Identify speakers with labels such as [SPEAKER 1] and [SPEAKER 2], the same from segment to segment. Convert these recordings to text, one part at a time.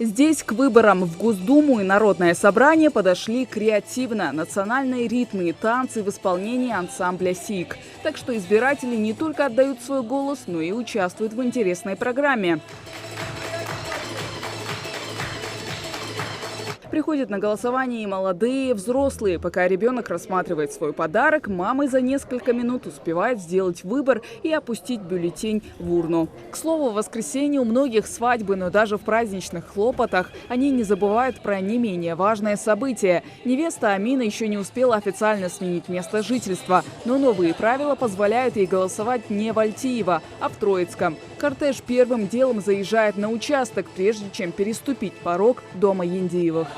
[SPEAKER 1] Здесь к выборам в Госдуму и Народное собрание подошли креативно. Национальные ритмы и танцы в исполнении ансамбля СИК. Так что избиратели не только отдают свой голос, но и участвуют в интересной программе. Приходят на голосование и молодые, и взрослые. Пока ребенок рассматривает свой подарок, мама за несколько минут успевает сделать выбор и опустить бюллетень в урну. К слову, в воскресенье у многих свадьбы, но даже в праздничных хлопотах они не забывают про не менее важное событие. Невеста Амина еще не успела официально сменить место жительства, но новые правила позволяют ей голосовать не в Альтиево, а в Троицком. Кортеж первым делом заезжает на участок, прежде чем переступить порог дома Яндиевых.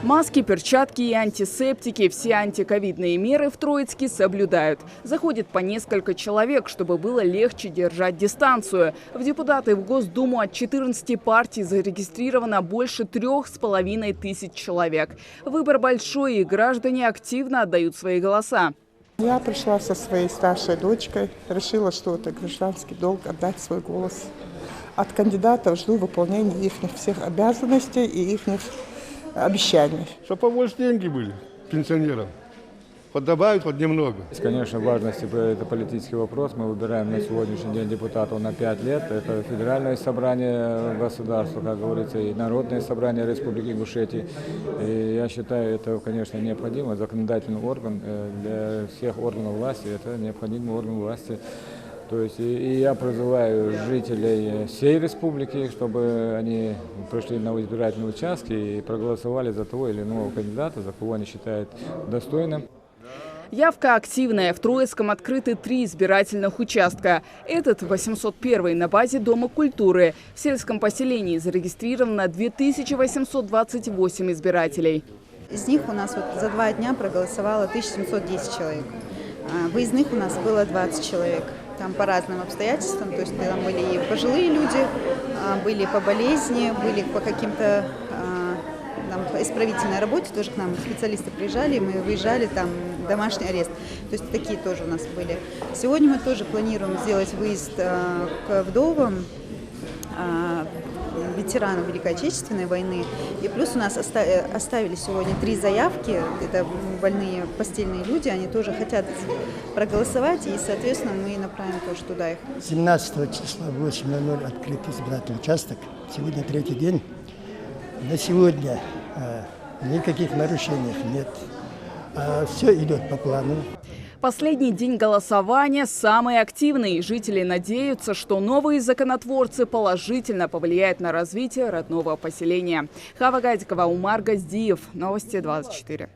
[SPEAKER 1] Маски, перчатки и антисептики – все антиковидные меры в Троицке соблюдают. Заходит по несколько человек, чтобы было легче держать дистанцию. В депутаты в Госдуму от 14 партий зарегистрировано больше 3500 человек. Выбор большой, и граждане активно отдают свои голоса.
[SPEAKER 2] Я пришла со своей старшей дочкой, решила, что это гражданский долг отдать свой голос. От кандидатов жду выполнения их всех обязанностей и их обещаний.
[SPEAKER 3] Чтобы побольше деньги были пенсионерам. Добавить вот немного.
[SPEAKER 4] Конечно, важность это политический вопрос. Мы выбираем на сегодняшний день депутатов на 5 лет. Это федеральное собрание государства, как говорится, и народное собрание Республики Ингушетия. И я считаю, это, конечно, необходимо. Законодательный орган для всех органов власти, это необходимый орган власти. То есть и я призываю жителей всей республики, чтобы они пришли на избирательные участки и проголосовали за того или иного кандидата, за кого они считают достойным.
[SPEAKER 1] Явка активная. В Троицком открыты 3 избирательных участка. Этот 801 на базе Дома культуры. В сельском поселении зарегистрировано 2828 избирателей.
[SPEAKER 5] Из них у нас за 2 дня проголосовало 1710 человек. Выездных у нас было 20 человек. Там по разным обстоятельствам, то есть там были и пожилые люди, были по болезни, были по каким-то по исправительной работе, тоже к нам специалисты приезжали, мы выезжали, там домашний арест. То есть такие тоже у нас были. Сегодня мы тоже планируем сделать выезд к вдовам ветеранов Великой Отечественной войны. И плюс у нас оставили сегодня 3 заявки. Это больные постельные люди, они тоже хотят проголосовать, и, соответственно, мы направим тоже туда их.
[SPEAKER 6] 17 числа в 8:00 открыт избирательный участок. Сегодня 3-й день. На сегодня никаких нарушений нет. Все идет по плану.
[SPEAKER 1] Последний день голосования самый активный. Жители надеются, что новые законотворцы положительно повлияют на развитие родного поселения. Хава Гайдикова, Умар Газдиев. Новости 24.